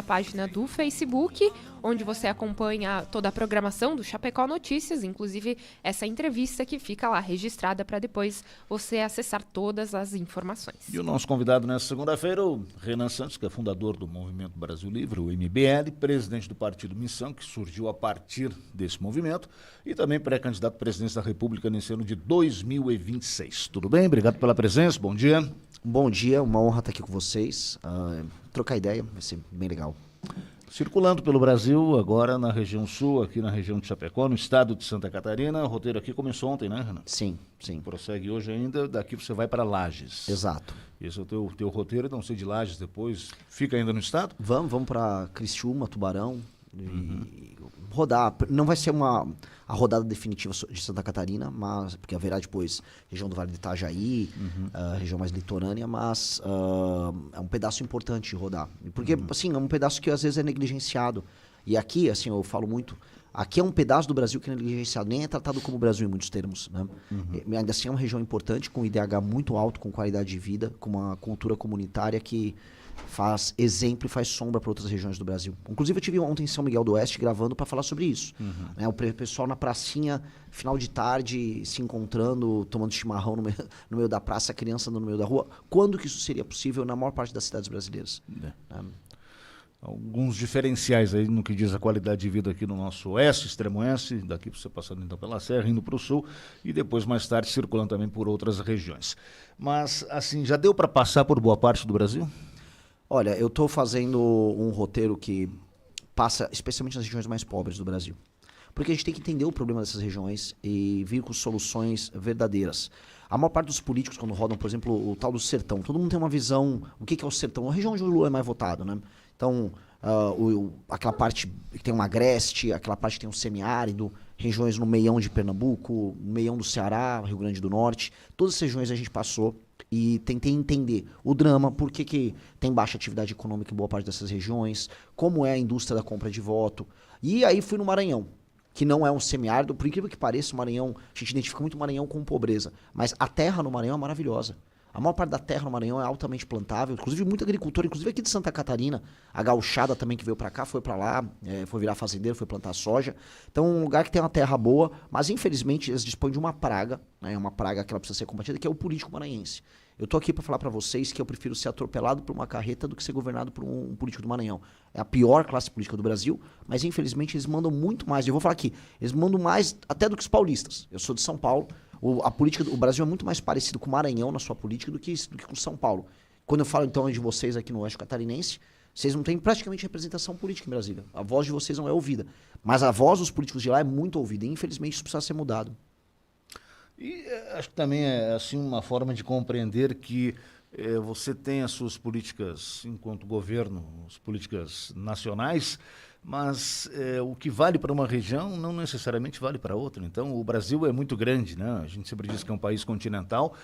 na página do Facebook, onde você acompanha toda a programação do Chapecó Notícias, inclusive essa entrevista que fica lá registrada para depois você acessar todas as informações. E o nosso convidado nessa segunda-feira, o Renan Santos, que é fundador do Movimento Brasil Livre, o MBL, presidente do Partido Missão, que surgiu a partir desse movimento, e também pré-candidato à presidência da República nesse ano de 2026. Tudo bem? Obrigado pela presença, bom dia. Bom dia, uma honra estar aqui com vocês. Trocar ideia, vai ser bem legal. Circulando pelo Brasil, agora na região sul, aqui na região de Chapecó, no estado de Santa Catarina. O roteiro aqui começou ontem, né, Renan? Sim, sim. Prossegue hoje ainda, daqui você vai para Lages. Exato. Esse é o teu roteiro, então você de Lages depois fica ainda no estado? Vamos para Criciúma, Tubarão e rodar. Não vai ser a rodada definitiva de Santa Catarina, mas porque haverá depois região do Vale do Itajaí, região mais litorânea, mas é um pedaço importante de rodar. Porque, assim, é um pedaço que às vezes é negligenciado. E aqui, assim, eu falo muito, aqui é um pedaço do Brasil que é negligenciado, nem é tratado como Brasil em muitos termos, né? Ainda assim é uma região importante, com IDH muito alto, com qualidade de vida, com uma cultura comunitária que faz exemplo e faz sombra para outras regiões do Brasil. Inclusive eu tive ontem em São Miguel do Oeste gravando para falar sobre isso. Né? O pessoal na pracinha, final de tarde, se encontrando, tomando chimarrão no meio da praça, a criança andando no meio da rua. Quando que isso seria possível na maior parte das cidades brasileiras? Alguns diferenciais aí no que diz a qualidade de vida aqui no nosso oeste, extremo oeste, daqui você passando então pela Serra, indo para o sul e depois mais tarde circulando também por outras regiões. Mas assim, já deu para passar por boa parte do Brasil? Olha, eu estou fazendo um roteiro que passa especialmente nas regiões mais pobres do Brasil. Porque a gente tem que entender o problema dessas regiões e vir com soluções verdadeiras. A maior parte dos políticos, quando rodam, por exemplo, o tal do sertão, todo mundo tem uma visão, o que é o sertão? A região onde o Lula é mais votado, né? Então, aquela parte que tem um agreste, aquela parte que tem um semiárido, regiões no meião de Pernambuco, no meião do Ceará, Rio Grande do Norte, todas as regiões a gente passou e tentei entender o drama, por que tem baixa atividade econômica em boa parte dessas regiões, como é a indústria da compra de voto. E aí fui no Maranhão, que não é um semiárido, por incrível que pareça, o Maranhão, a gente identifica muito o Maranhão com pobreza, mas a terra no Maranhão é maravilhosa. A maior parte da terra no Maranhão é altamente plantável, inclusive muito agricultor, inclusive aqui de Santa Catarina, a gauchada também que veio pra cá, foi pra lá, foi virar fazendeiro, foi plantar soja. Então um lugar que tem uma terra boa, mas infelizmente eles dispõem de uma praga, né, uma praga que ela precisa ser combatida, que é o político maranhense. Eu tô aqui para falar para vocês que eu prefiro ser atropelado por uma carreta do que ser governado por um político do Maranhão. É a pior classe política do Brasil, mas infelizmente eles mandam muito mais. Eu vou falar aqui, eles mandam mais até do que os paulistas. Eu sou de São Paulo. A política o Brasil é muito mais parecido com o Maranhão na sua política do que com São Paulo. Quando eu falo então de vocês aqui no Oeste Catarinense, vocês não têm praticamente representação política em Brasília. A voz de vocês não é ouvida. Mas a voz dos políticos de lá é muito ouvida. E infelizmente isso precisa ser mudado. E acho que também é assim uma forma de compreender que você tem as suas políticas enquanto governo, as políticas nacionais, mas o que vale para uma região não necessariamente vale para outra. Então o Brasil é muito grande, né? A gente sempre diz que é um país continental,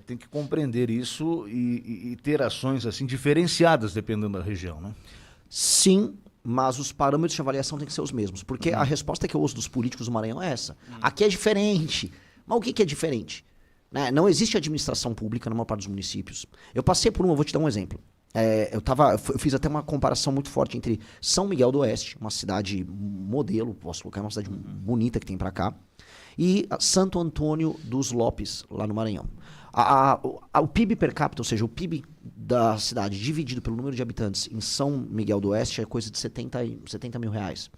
tem que compreender isso e ter ações assim diferenciadas dependendo da região, né? Sim, mas os parâmetros de avaliação têm que ser os mesmos, porque a resposta que eu ouço dos políticos do Maranhão é essa. Aqui é diferente. Mas o que é diferente? Né? Não existe administração pública na maior parte dos municípios. Eu passei por eu vou te dar um exemplo. Eu fiz até uma comparação muito forte entre São Miguel do Oeste, uma cidade modelo, posso colocar, uma cidade bonita que tem pra cá, e Santo Antônio dos Lopes, lá no Maranhão. O PIB per capita, ou seja, o PIB da cidade dividido pelo número de habitantes em São Miguel do Oeste é coisa de 70 mil reais.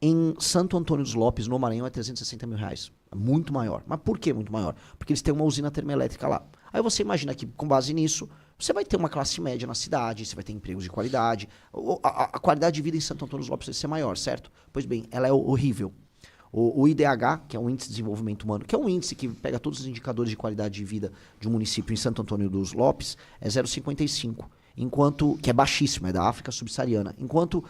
Em Santo Antônio dos Lopes, no Maranhão, é 360 mil reais. É muito maior. Mas por que muito maior? Porque eles têm uma usina termoelétrica lá. Aí você imagina que, com base nisso, você vai ter uma classe média na cidade, você vai ter empregos de qualidade. A qualidade de vida em Santo Antônio dos Lopes vai ser maior, certo? Pois bem, ela é horrível. O IDH, que é um índice de desenvolvimento humano, que é um índice que pega todos os indicadores de qualidade de vida de um município em Santo Antônio dos Lopes, é 0,55. Enquanto, que é baixíssimo, é da África subsaariana. Enquanto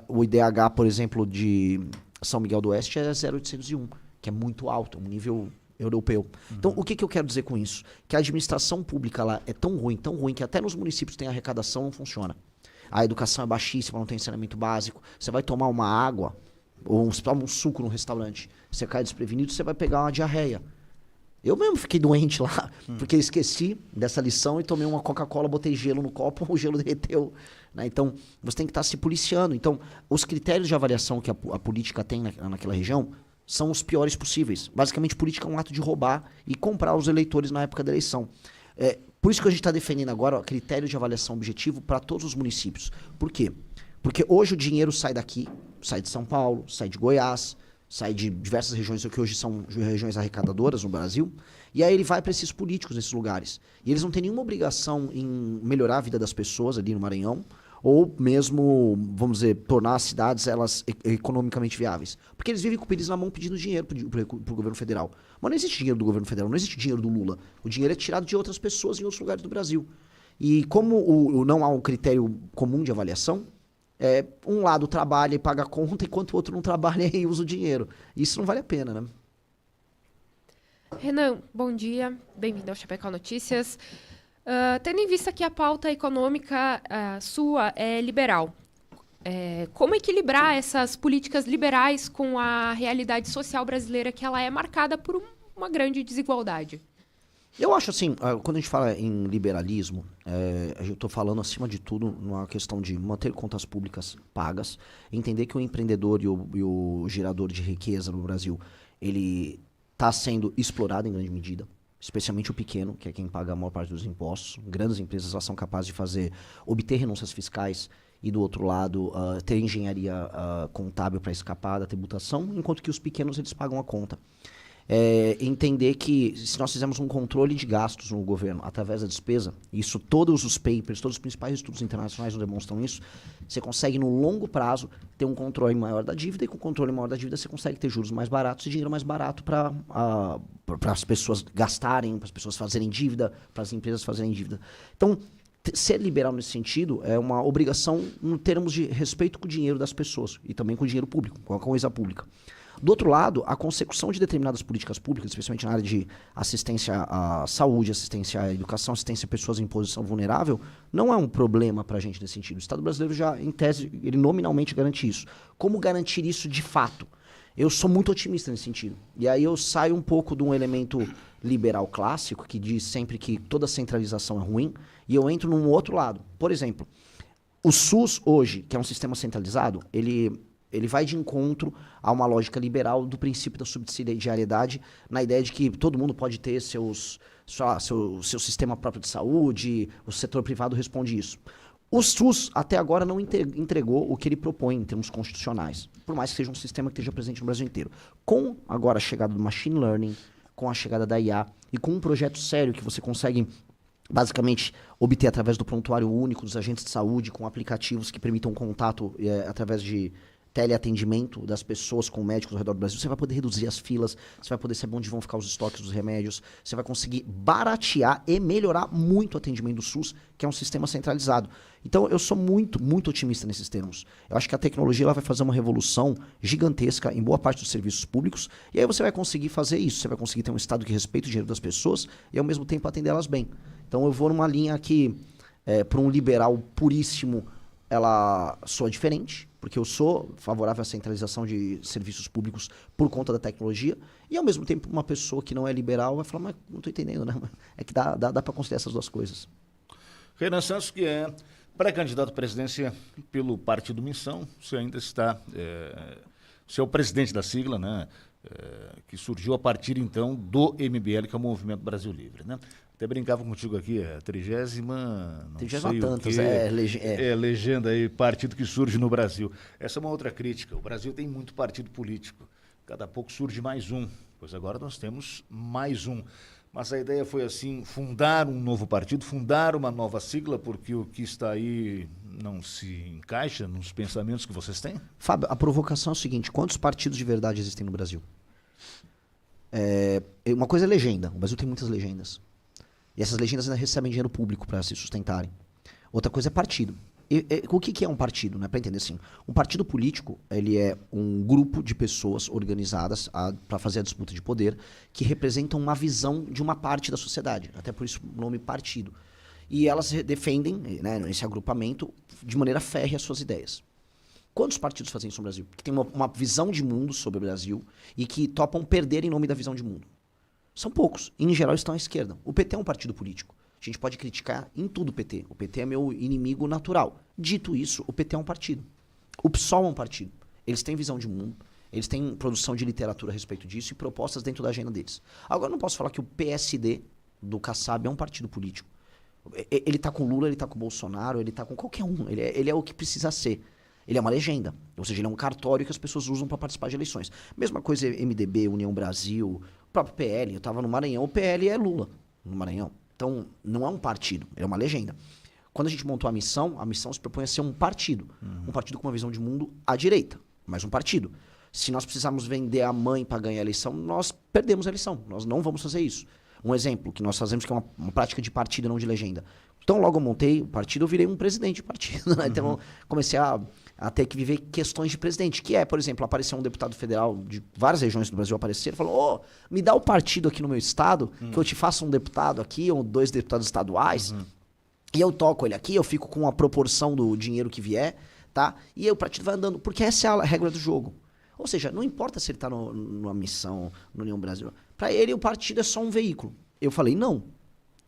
o IDH, por exemplo, de São Miguel do Oeste é 0,801, que é muito alto, é um nível europeu. Então, o que eu quero dizer com isso? Que a administração pública lá é tão ruim, que até nos municípios tem arrecadação, não funciona. A educação é baixíssima, não tem saneamento básico. Você vai tomar uma água, ou um suco no restaurante, você cai desprevenido, você vai pegar uma diarreia. Eu mesmo fiquei doente lá, porque eu esqueci dessa lição e tomei uma Coca-Cola, botei gelo no copo, o gelo derreteu. Né? Então, você tem que estar se policiando. Então, os critérios de avaliação que a política tem naquela região são os piores possíveis. Basicamente, política é um ato de roubar e comprar os eleitores na época da eleição. Por isso que a gente está defendendo agora critério de avaliação objetivo para todos os municípios. Por quê? Porque hoje o dinheiro sai daqui, sai de São Paulo, sai de Goiás, sai de diversas regiões que hoje são regiões arrecadadoras no Brasil, e aí ele vai para esses políticos nesses lugares. E eles não têm nenhuma obrigação em melhorar a vida das pessoas ali no Maranhão, ou mesmo, vamos dizer, tornar as cidades elas economicamente viáveis. Porque eles vivem com o pires na mão pedindo dinheiro para o governo federal. Mas não existe dinheiro do governo federal, não existe dinheiro do Lula. O dinheiro é tirado de outras pessoas em outros lugares do Brasil. E como não há um critério comum de avaliação, um lado trabalha e paga a conta, enquanto o outro não trabalha e usa o dinheiro. Isso não vale a pena, né? Renan, bom dia. Bem-vindo ao Chapecó Notícias. Tendo em vista que a pauta econômica sua é liberal, como equilibrar essas políticas liberais com a realidade social brasileira, que ela é marcada por uma grande desigualdade? Eu acho assim, quando a gente fala em liberalismo, eu estou falando acima de tudo numa questão de manter contas públicas pagas, entender que o empreendedor e o gerador de riqueza no Brasil, ele está sendo explorado em grande medida. Especialmente o pequeno, que é quem paga a maior parte dos impostos. Grandes empresas elas são capazes de obter renúncias fiscais e, do outro lado, ter engenharia contábil para escapar da tributação, enquanto que os pequenos eles pagam a conta. Entender que se nós fizermos um controle de gastos no governo através da despesa, isso todos os papers, todos os principais estudos internacionais não demonstram isso, você consegue no longo prazo ter um controle maior da dívida, e com o controle maior da dívida você consegue ter juros mais baratos e dinheiro mais barato para as pessoas gastarem, para as pessoas fazerem dívida, para as empresas fazerem dívida. Então, ser liberal nesse sentido é uma obrigação em termos de respeito com o dinheiro das pessoas e também com o dinheiro público, com a coisa pública. Do outro lado, a consecução de determinadas políticas públicas, especialmente na área de assistência à saúde, assistência à educação, assistência a pessoas em posição vulnerável, não é um problema para a gente nesse sentido. O Estado brasileiro já, em tese, ele nominalmente garante isso. Como garantir isso de fato? Eu sou muito otimista nesse sentido. E aí eu saio um pouco de um elemento liberal clássico, que diz sempre que toda centralização é ruim, e eu entro num outro lado. Por exemplo, o SUS hoje, que é um sistema centralizado, ele vai de encontro a uma lógica liberal do princípio da subsidiariedade, na ideia de que todo mundo pode ter seu sistema próprio de saúde, o setor privado responde isso. O SUS, até agora, não entregou o que ele propõe em termos constitucionais, por mais que seja um sistema que esteja presente no Brasil inteiro. Com agora a chegada do machine learning, com a chegada da IA e com um projeto sério que você consegue basicamente obter através do prontuário único dos agentes de saúde, com aplicativos que permitam contato através de teleatendimento das pessoas com médicos ao redor do Brasil, você vai poder reduzir as filas, você vai poder saber onde vão ficar os estoques dos remédios, você vai conseguir baratear e melhorar muito o atendimento do SUS, que é um sistema centralizado. Então, eu sou muito, muito otimista nesses termos. Eu acho que a tecnologia ela vai fazer uma revolução gigantesca em boa parte dos serviços públicos, e aí você vai conseguir fazer isso, você vai conseguir ter um Estado que respeita o dinheiro das pessoas e, ao mesmo tempo, atender elas bem. Então, eu vou numa linha que, para um liberal puríssimo, ela soa diferente, porque eu sou favorável à centralização de serviços públicos por conta da tecnologia, e ao mesmo tempo uma pessoa que não é liberal vai falar, mas não estou entendendo, né? É que dá para conciliar essas duas coisas. Renan Santos, que é pré-candidato à presidência pelo Partido Missão, você ainda está, você é o presidente da sigla, né? Que surgiu a partir então do MBL, que é o Movimento Brasil Livre, né? Até brincava contigo aqui, a 30ª, não sei tantas, o quê, legenda aí, partido que surge no Brasil. Essa é uma outra crítica, o Brasil tem muito partido político, cada pouco surge mais um, pois agora nós temos mais um. Mas a ideia foi assim, fundar um novo partido, fundar uma nova sigla, porque o que está aí não se encaixa nos pensamentos que vocês têm? Fábio, a provocação é o seguinte, quantos partidos de verdade existem no Brasil? Uma coisa é legenda, o Brasil tem muitas legendas. E essas legendas ainda recebem dinheiro público para se sustentarem. Outra coisa é partido. O que é um partido? Né? Para entender assim, um partido político ele é um grupo de pessoas organizadas para fazer a disputa de poder que representam uma visão de uma parte da sociedade. Até por isso o nome partido. E elas defendem, né, esse agrupamento de maneira férrea as suas ideias. Quantos partidos fazem isso no Brasil? Que tem uma visão de mundo sobre o Brasil e que topam perder em nome da visão de mundo. São poucos. Em geral, estão à esquerda. O PT é um partido político. A gente pode criticar em tudo o PT. O PT é meu inimigo natural. Dito isso, o PT é um partido. O PSOL é um partido. Eles têm visão de mundo, eles têm produção de literatura a respeito disso e propostas dentro da agenda deles. Agora, eu não posso falar que o PSD do Kassab é um partido político. Ele tá com o Lula, ele tá com o Bolsonaro, ele tá com qualquer um. Ele é o que precisa ser. Ele é uma legenda. Ou seja, ele é um cartório que as pessoas usam para participar de eleições. Mesma coisa MDB, União Brasil, o próprio PL. Eu estava no Maranhão, o PL é Lula no Maranhão. Então, não é um partido, ele é uma legenda. Quando a gente montou a missão se propõe a ser um partido. Um partido com uma visão de mundo à direita, mas um partido. Se nós precisarmos vender a mãe para ganhar a eleição, nós perdemos a eleição. Nós não vamos fazer isso. Um exemplo que nós fazemos, que é uma prática de partido, não de legenda. Então, logo eu montei o partido, eu virei um presidente de partido. Né? Então, comecei a ter que viver questões de presidente, que é, por exemplo, aparecer um deputado federal de várias regiões do Brasil aparecer e falou, me dá o partido aqui no meu estado, que eu te faça um deputado aqui, ou 2 deputados estaduais, e eu toco ele aqui, eu fico com a proporção do dinheiro que vier, tá? E aí o partido vai andando, porque essa é a regra do jogo. Ou seja, não importa se ele está numa missão, no União Brasil. Para ele, o partido é só um veículo. Eu falei, não.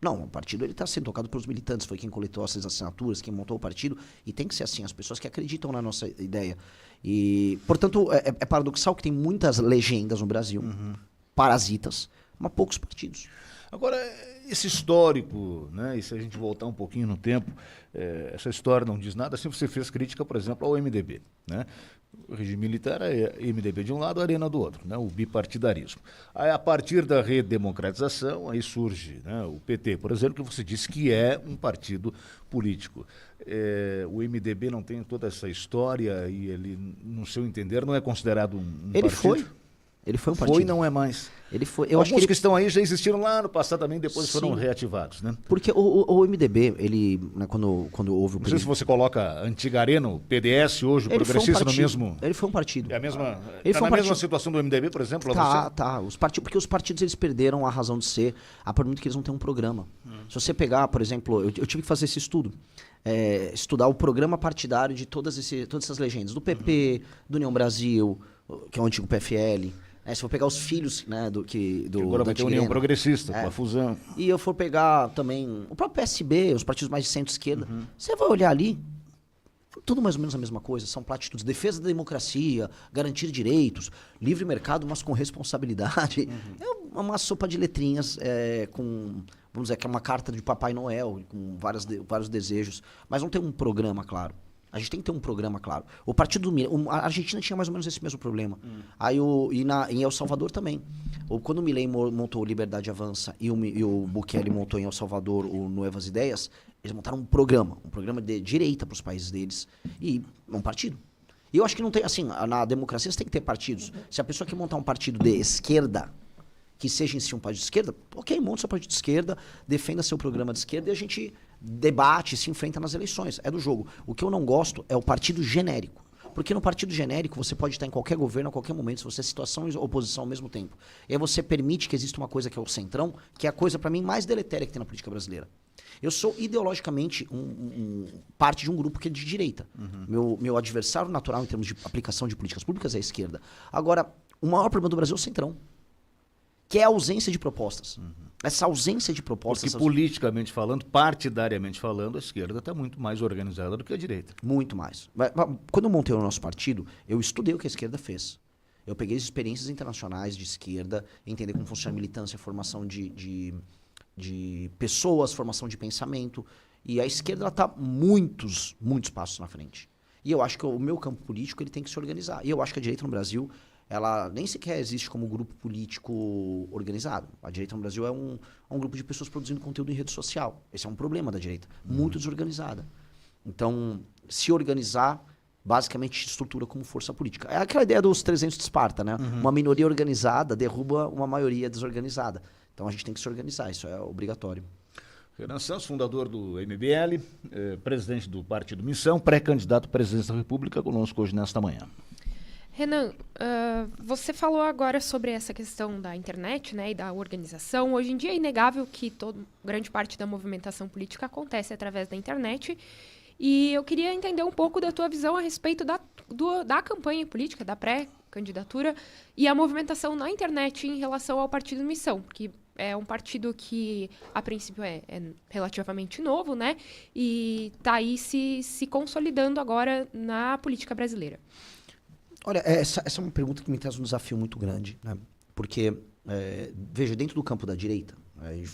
Não, o partido está sendo tocado pelos militantes, foi quem coletou essas assinaturas, quem montou o partido, e tem que ser assim, as pessoas que acreditam na nossa ideia. E, portanto, é paradoxal que tem muitas legendas no Brasil, parasitas, mas poucos partidos. Agora, esse histórico, né, e se a gente voltar um pouquinho no tempo, essa história não diz nada, assim você fez crítica, por exemplo, ao MDB, né? O regime militar é MDB de um lado, Arena do outro, né? O bipartidarismo. Aí, a partir da redemocratização, aí surge, né, o PT, por exemplo, que você disse que é um partido político. O MDB não tem toda essa história e ele, no seu entender, não é considerado um partido? Ele foi um partido. Foi e não é mais. Ele foi. Alguns que estão aí já existiram lá no passado também, depois foram reativados, né? Porque o MDB, ele, né, quando houve o... Não sei se você coloca a antiga Arena, o PDS, hoje, o Progressista, no mesmo... Ele foi um partido. É a mesma... Ele tá foi na um mesma partido. situação do MDB, por exemplo? Tá. Porque os partidos, eles perderam a razão de ser, a partir do momento que eles não têm um programa. Se você pegar, por exemplo, eu tive que fazer esse estudo. Estudar o programa partidário de todas essas legendas. Do PP, do União Brasil, que é o antigo PFL... se for pegar os filhos, né, agora vai ter União Progressista, com a fusão. E eu for pegar também o próprio PSB, os partidos mais de centro-esquerda, você vai olhar ali, tudo mais ou menos a mesma coisa, são platitudes, defesa da democracia, garantir direitos, livre mercado, mas com responsabilidade. É uma sopa de letrinhas, vamos dizer, que é uma carta de Papai Noel, com vários desejos, mas não tem um programa claro. A gente tem que ter um programa claro. O partido do Milei, a Argentina tinha mais ou menos esse mesmo problema. Aí em El Salvador também. Quando o Milei montou o Liberdade Avança e o Bukele montou em El Salvador o Nuevas Ideias, eles montaram um programa de direita para os países deles e um partido. E eu acho que não tem, assim, na democracia você tem que ter partidos. Se a pessoa quer montar um partido de esquerda, que seja em si um partido de esquerda, ok, monta seu partido de esquerda, defenda seu programa de esquerda e a gente debate, se enfrenta nas eleições. É do jogo. O que eu não gosto é o partido genérico. Porque no partido genérico você pode estar em qualquer governo, a qualquer momento, se você é situação e oposição ao mesmo tempo. E aí você permite que exista uma coisa que é o centrão, que é a coisa, para mim, mais deletéria que tem na política brasileira. Eu sou ideologicamente parte de um grupo que é de direita. Meu adversário natural em termos de aplicação de políticas públicas é a esquerda. Agora, o maior problema do Brasil é o centrão, que é a ausência de propostas. Essa ausência de propostas... Porque politicamente falando, partidariamente falando, a esquerda está muito mais organizada do que a direita. Muito mais. Quando eu montei o nosso partido, eu estudei o que a esquerda fez. Eu peguei as experiências internacionais de esquerda, entender como funciona a militância, formação de pessoas, formação de pensamento. E a esquerda está muitos passos na frente. E eu acho que o meu campo político ele tem que se organizar. E eu acho que a direita no Brasil... ela nem sequer existe como grupo político organizado. A direita no Brasil é um grupo de pessoas produzindo conteúdo em rede social. Esse é um problema da direita. Muito desorganizada. Então, se organizar, basicamente estrutura como força política. É aquela ideia dos 300 de Esparta, né? Uma minoria organizada derruba uma maioria desorganizada. Então, a gente tem que se organizar. Isso é obrigatório. Renan Santos, fundador do MBL, presidente do Partido Missão, pré-candidato à presidência da República, conosco hoje nesta manhã. Renan, você falou agora sobre essa questão da internet, né, e da organização. Hoje em dia é inegável que grande parte da movimentação política acontece através da internet. E eu queria entender um pouco da tua visão a respeito da campanha política, da pré-campanha candidatura, e a movimentação na internet em relação ao Partido Missão, que é um partido que, a princípio, é relativamente novo, né? E está aí se consolidando agora na política brasileira. Olha, essa é uma pergunta que me traz um desafio muito grande, né? Porque, veja, dentro do campo da direita,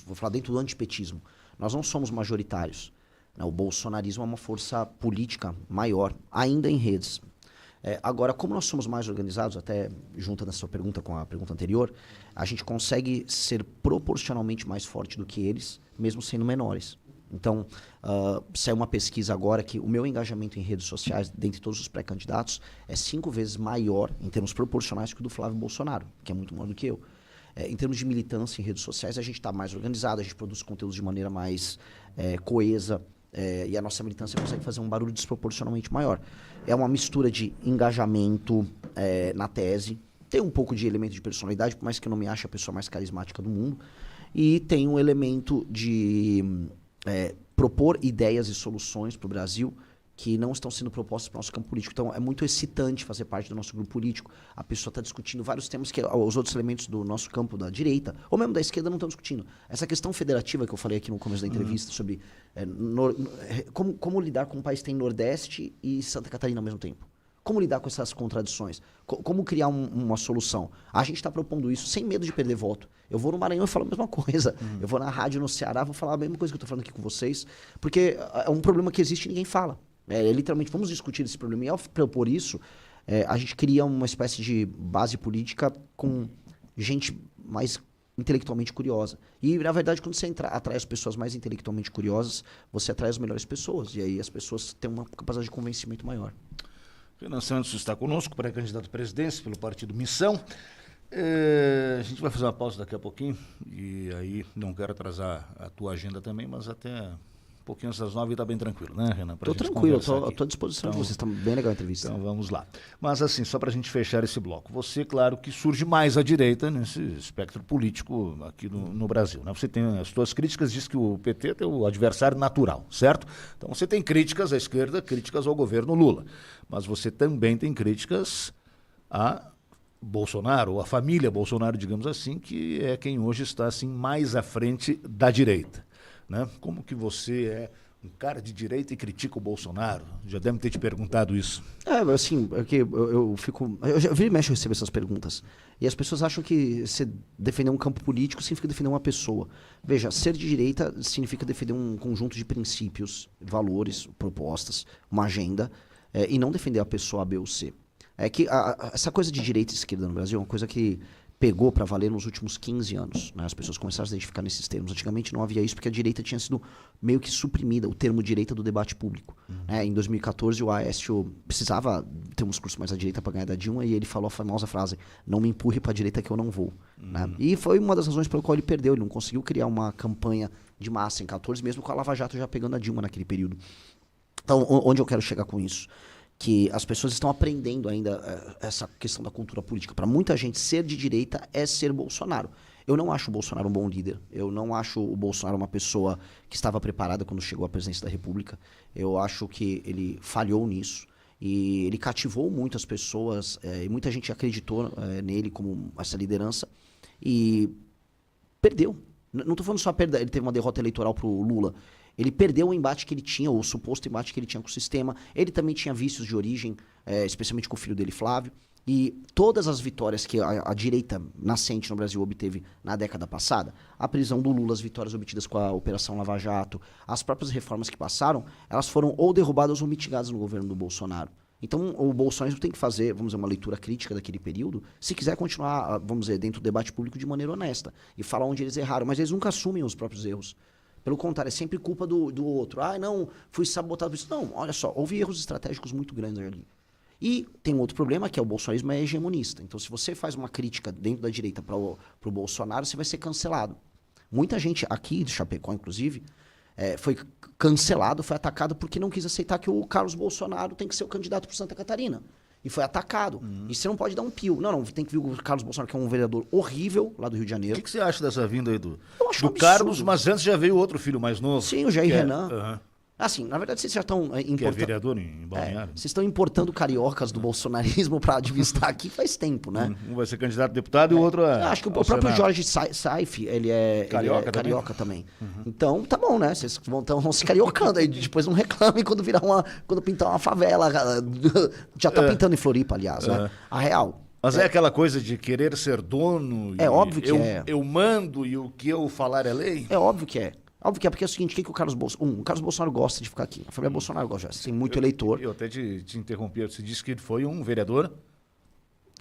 vou falar dentro do antipetismo, nós não somos majoritários. Né? O bolsonarismo é uma força política maior, ainda em redes. Agora, como nós somos mais organizados, até juntando essa sua pergunta com a pergunta anterior, a gente consegue ser proporcionalmente mais forte do que eles, mesmo sendo menores. Então, saiu uma pesquisa agora que o meu engajamento em redes sociais, dentre todos os pré-candidatos, é 5 vezes maior, em termos proporcionais, que o do Flávio Bolsonaro, que é muito maior do que eu. Em termos de militância em redes sociais, a gente está mais organizado, a gente produz conteúdos de maneira mais coesa, e a nossa militância consegue fazer um barulho desproporcionalmente maior. É uma mistura de engajamento na tese, tem um pouco de elemento de personalidade, por mais que eu não me ache a pessoa mais carismática do mundo, e tem um elemento de propor ideias e soluções para o Brasil que não estão sendo propostas para o nosso campo político. Então, é muito excitante fazer parte do nosso grupo político. A pessoa está discutindo vários temas que os outros elementos do nosso campo da direita, ou mesmo da esquerda, não estão discutindo. Essa questão federativa que eu falei aqui no começo da entrevista, sobre como lidar com um país que tem Nordeste e Santa Catarina ao mesmo tempo. Como lidar com essas contradições? Como criar uma solução? A gente está propondo isso sem medo de perder voto. Eu vou no Maranhão e falo a mesma coisa. Eu vou na rádio no Ceará, vou falar a mesma coisa que eu estou falando aqui com vocês, porque é um problema que existe e ninguém fala. Literalmente, vamos discutir esse problema. E ao propor isso, a gente cria uma espécie de base política com gente mais intelectualmente curiosa. E, na verdade, quando você atrai as pessoas mais intelectualmente curiosas, você atrai as melhores pessoas. E aí as pessoas têm uma capacidade de convencimento maior. Renan Santos está conosco, pré-candidato à presidência pelo Partido Missão. A gente vai fazer uma pausa daqui a pouquinho, e aí não quero atrasar a tua agenda também, mas até um pouquinho antes das 9 está bem tranquilo, né, Renan? Estou tranquilo, estou à disposição de vocês, está bem legal a entrevista. Então vamos lá. Mas assim, só para a gente fechar esse bloco, você, claro, que surge mais à direita nesse espectro político aqui no Brasil, né? Você tem as suas críticas, diz que o PT é o adversário natural, certo? Então você tem críticas à esquerda, críticas ao governo Lula, mas você também tem críticas a Bolsonaro, ou a família Bolsonaro, digamos assim, que é quem hoje está assim mais à frente da direita. Né? Como que você é um cara de direita e critica o Bolsonaro? Já devem ter te perguntado isso. Assim, eu fico... Eu viro e mexo, eu recebo essas perguntas. E as pessoas acham que você defender um campo político significa defender uma pessoa. Veja, ser de direita significa defender um conjunto de princípios, valores, propostas, uma agenda, e não defender a pessoa A, B ou C. É que essa coisa de direita e esquerda no Brasil é uma coisa que pegou para valer nos últimos 15 anos. Né? As pessoas começaram a se identificar nesses termos. Antigamente não havia isso porque a direita tinha sido meio que suprimida, o termo direita do debate público. Em 2014 o Aécio precisava ter um discurso mais à direita para ganhar da Dilma, e ele falou a famosa frase: não me empurre para a direita que eu não vou. Né? E foi uma das razões pela qual ele perdeu. Ele não conseguiu criar uma campanha de massa em 14, mesmo com a Lava Jato já pegando a Dilma naquele período. Então, onde eu quero chegar com isso? Que as pessoas estão aprendendo ainda essa questão da cultura política. Para muita gente, ser de direita é ser Bolsonaro. Eu não acho o Bolsonaro um bom líder. Eu não acho o Bolsonaro uma pessoa que estava preparada quando chegou à presidência da República. Eu acho que ele falhou nisso. E ele cativou muitas pessoas, e muita gente acreditou nele como essa liderança. E perdeu. Não estou falando só ele teve uma derrota eleitoral para o Lula. Ele perdeu o embate que ele tinha, ou o suposto embate que ele tinha com o sistema. Ele também tinha vícios de origem, especialmente com o filho dele, Flávio. E todas as vitórias que a direita nascente no Brasil obteve na década passada, a prisão do Lula, as vitórias obtidas com a Operação Lava Jato, as próprias reformas que passaram, elas foram ou derrubadas ou mitigadas no governo do Bolsonaro. Então, o Bolsonaro tem que fazer, vamos dizer, uma leitura crítica daquele período, se quiser continuar, vamos dizer, dentro do debate público de maneira honesta, e falar onde eles erraram, mas eles nunca assumem os próprios erros. Pelo contrário, é sempre culpa do outro. Não, fui sabotado por isso. Não, olha só, houve erros estratégicos muito grandes ali. E tem um outro problema, que é o bolsonarismo é hegemonista. Então, se você faz uma crítica dentro da direita para o Bolsonaro, você vai ser cancelado. Muita gente aqui, de Chapecó, inclusive, foi cancelado, foi atacado porque não quis aceitar que o Carlos Bolsonaro tem que ser o candidato por Santa Catarina. E foi atacado. E você não pode dar um pio. Não, tem que vir o Carlos Bolsonaro, que é um vereador horrível lá do Rio de Janeiro. O que você acha dessa vinda aí do Eu acho um Carlos, absurdo. mas antes já veio outro filho mais novo? Sim, o Jair Renan. Assim, na verdade, vocês já estão Que é importando. vereador em Balneário. Vocês estão importando cariocas do bolsonarismo para administrar aqui faz tempo, né? Um vai ser candidato a deputado e o outro Eu acho que o próprio Senado. Jorge Saif, ele é carioca também. Então, tá bom, né? Vocês vão se cariocando aí, depois não reclamem quando quando pintar uma favela. Já tá pintando em Floripa, aliás, né? A real. Mas é aquela coisa de querer ser dono. É óbvio que eu mando e o que eu falar é lei? É óbvio que é. Óbvio que é, porque é o seguinte, o Carlos Bolsonaro... o Carlos Bolsonaro gosta de ficar aqui. A família Bolsonaro gosta, tem muito eleitor. Eu até te interrompi, você disse que ele foi um vereador?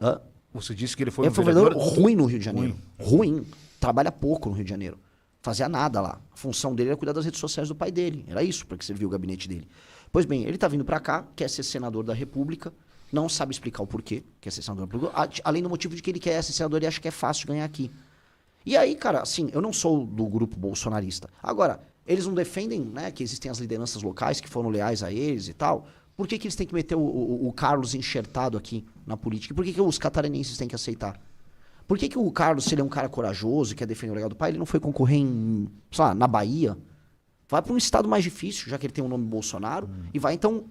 Hã? Você disse que ele foi Ele um foi um vereador? vereador ruim no Rio de Janeiro. Ruim. Trabalha pouco no Rio de Janeiro. Fazia nada lá. A função dele era cuidar das redes sociais do pai dele. Era isso para que serviu o gabinete dele. Pois bem, ele tá vindo para cá, quer ser senador da República, não sabe explicar o porquê quer ser senador da República, além do motivo de que ele quer ser senador e acha que é fácil ganhar aqui. E aí, cara, assim, eu não sou do grupo bolsonarista. Agora, eles não defendem, né, que existem as lideranças locais que foram leais a eles e tal. Por que eles têm que meter o Carlos enxertado aqui na política? E por que os catarinenses têm que aceitar? Por que o Carlos, se ele é um cara corajoso e quer defender o legado do pai, ele não foi concorrer em, sei lá, na Bahia? Vai para um estado mais difícil, já que ele tem o nome Bolsonaro, e vai, então,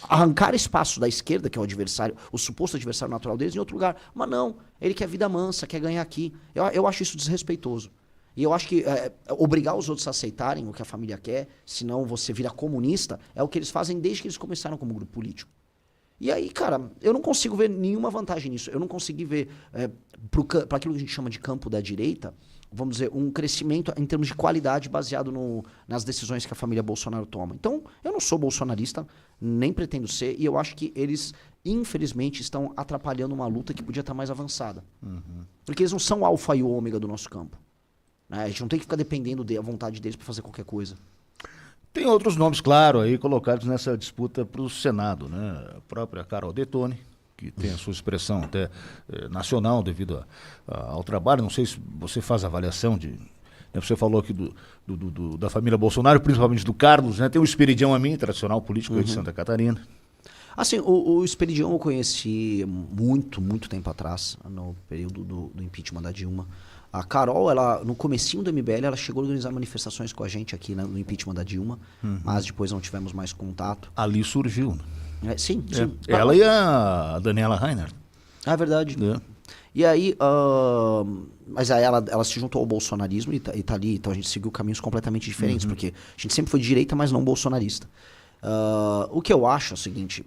arrancar espaço da esquerda, que é o adversário, o suposto adversário natural deles, em outro lugar. Mas não, ele quer vida mansa, quer ganhar aqui. Eu acho isso desrespeitoso. E eu acho que obrigar os outros a aceitarem o que a família quer, senão você vira comunista, é o que eles fazem desde que eles começaram como grupo político. E aí, cara, eu não consigo ver nenhuma vantagem nisso. Eu não consegui ver, para aquilo que a gente chama de campo da direita, vamos dizer, um crescimento em termos de qualidade baseado nas decisões que a família Bolsonaro toma. Então, eu não sou bolsonarista, nem pretendo ser, e eu acho que eles, infelizmente, estão atrapalhando uma luta que podia estar mais avançada. Porque eles não são o alfa e o ômega do nosso campo. A gente não tem que ficar dependendo da vontade deles para fazer qualquer coisa. Tem outros nomes, claro, aí colocados nessa disputa para o Senado, né? A própria Carol Detoni, que tem a sua expressão até nacional devido ao trabalho. Não sei se você faz avaliação de... Né? Você falou aqui da família Bolsonaro, principalmente do Carlos, né? Tem o Esperidião Amin, tradicional político aí de Santa Catarina. Assim, o Esperidião eu conheci muito tempo atrás, no período do impeachment da Dilma. A Carol, ela, no comecinho do MBL, ela chegou a organizar manifestações com a gente aqui, né, no impeachment da Dilma, mas depois não tivemos mais contato. Ali surgiu, né? Sim. Ela e a Daniela Rainer. É verdade. É. E aí, mas aí ela se juntou ao bolsonarismo e tá ali, então a gente seguiu caminhos completamente diferentes, porque a gente sempre foi de direita, mas não bolsonarista. O que eu acho é o seguinte,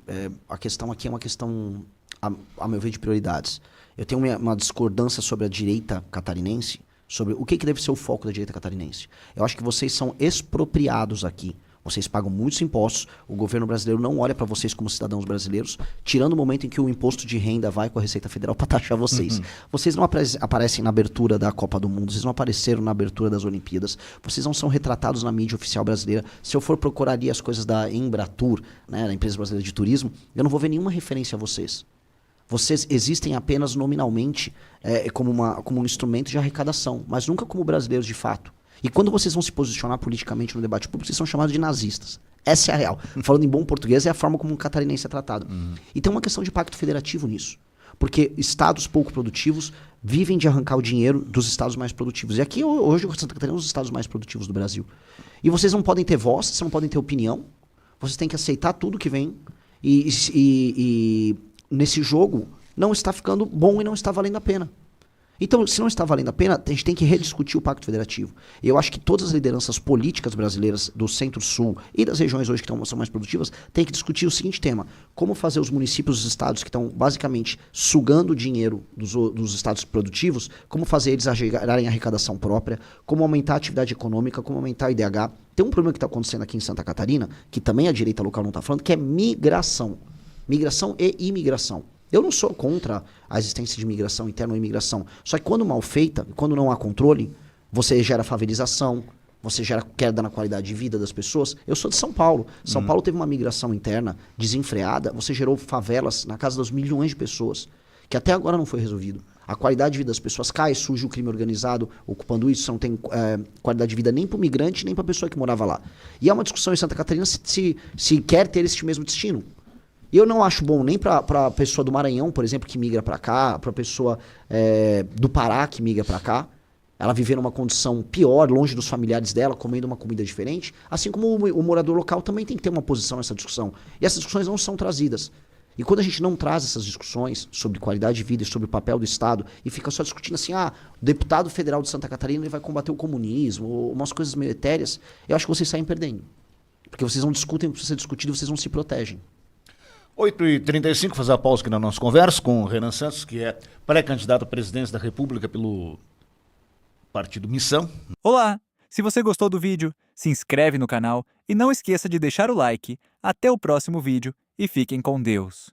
a questão aqui é uma questão, a meu ver, de prioridades. Eu tenho uma discordância sobre a direita catarinense, sobre o que deve ser o foco da direita catarinense. Eu acho que vocês são expropriados aqui. Vocês pagam muitos impostos, o governo brasileiro não olha para vocês como cidadãos brasileiros, tirando o momento em que o imposto de renda vai com a Receita Federal para taxar vocês. Vocês não aparecem na abertura da Copa do Mundo, vocês não apareceram na abertura das Olimpíadas, vocês não são retratados na mídia oficial brasileira. Se eu for procurar ali as coisas da Embratur, né, da Empresa Brasileira de Turismo, eu não vou ver nenhuma referência a vocês. Vocês existem apenas nominalmente como um instrumento de arrecadação, mas nunca como brasileiros de fato. E quando vocês vão se posicionar politicamente no debate público, vocês são chamados de nazistas. Essa é a real. Falando em bom português, é a forma como um catarinense é tratado. E tem uma questão de pacto federativo nisso. Porque estados pouco produtivos vivem de arrancar o dinheiro dos estados mais produtivos. E aqui, hoje, Santa Catarina é um dos estados mais produtivos do Brasil. E vocês não podem ter voz, vocês não podem ter opinião, vocês têm que aceitar tudo que vem. E nesse jogo não está ficando bom e não está valendo a pena. Então, se não está valendo a pena, a gente tem que rediscutir o Pacto Federativo. E eu acho que todas as lideranças políticas brasileiras do Centro-Sul e das regiões hoje que são mais produtivas têm que discutir o seguinte tema: como fazer os municípios, os estados que estão basicamente sugando o dinheiro dos estados produtivos, como fazer eles gerarem arrecadação própria, como aumentar a atividade econômica, como aumentar o IDH. Tem um problema que está acontecendo aqui em Santa Catarina, que também a direita local não está falando, que é migração. Migração e imigração. Eu não sou contra a existência de migração interna ou imigração. Só que quando mal feita, quando não há controle, você gera favelização, você gera queda na qualidade de vida das pessoas. Eu sou de São Paulo. São Paulo teve uma migração interna desenfreada, você gerou favelas na casa dos milhões de pessoas, que até agora não foi resolvido. A qualidade de vida das pessoas cai, surge o crime organizado ocupando isso, você não tem qualidade de vida nem para o migrante, nem para a pessoa que morava lá. E é uma discussão em Santa Catarina se quer ter esse mesmo destino. E eu não acho bom nem para a pessoa do Maranhão, por exemplo, que migra para cá, para a pessoa do Pará que migra para cá. ela viver numa condição pior, longe dos familiares dela, comendo uma comida diferente, assim como o morador local também tem que ter uma posição nessa discussão. E essas discussões não são trazidas. E quando a gente não traz essas discussões sobre qualidade de vida e sobre o papel do Estado, e fica só discutindo assim, o deputado federal de Santa Catarina ele vai combater o comunismo, ou umas coisas meio etéreas, eu acho que vocês saem perdendo. Porque vocês não discutem o que precisa ser discutido, vocês não se protegem. 8h35, fazer a pausa aqui na nossa conversa com o Renan Santos, que é pré-candidato à presidência da República pelo Partido Missão. Olá! Se você gostou do vídeo, se inscreve no canal e não esqueça de deixar o like. Até o próximo vídeo e fiquem com Deus.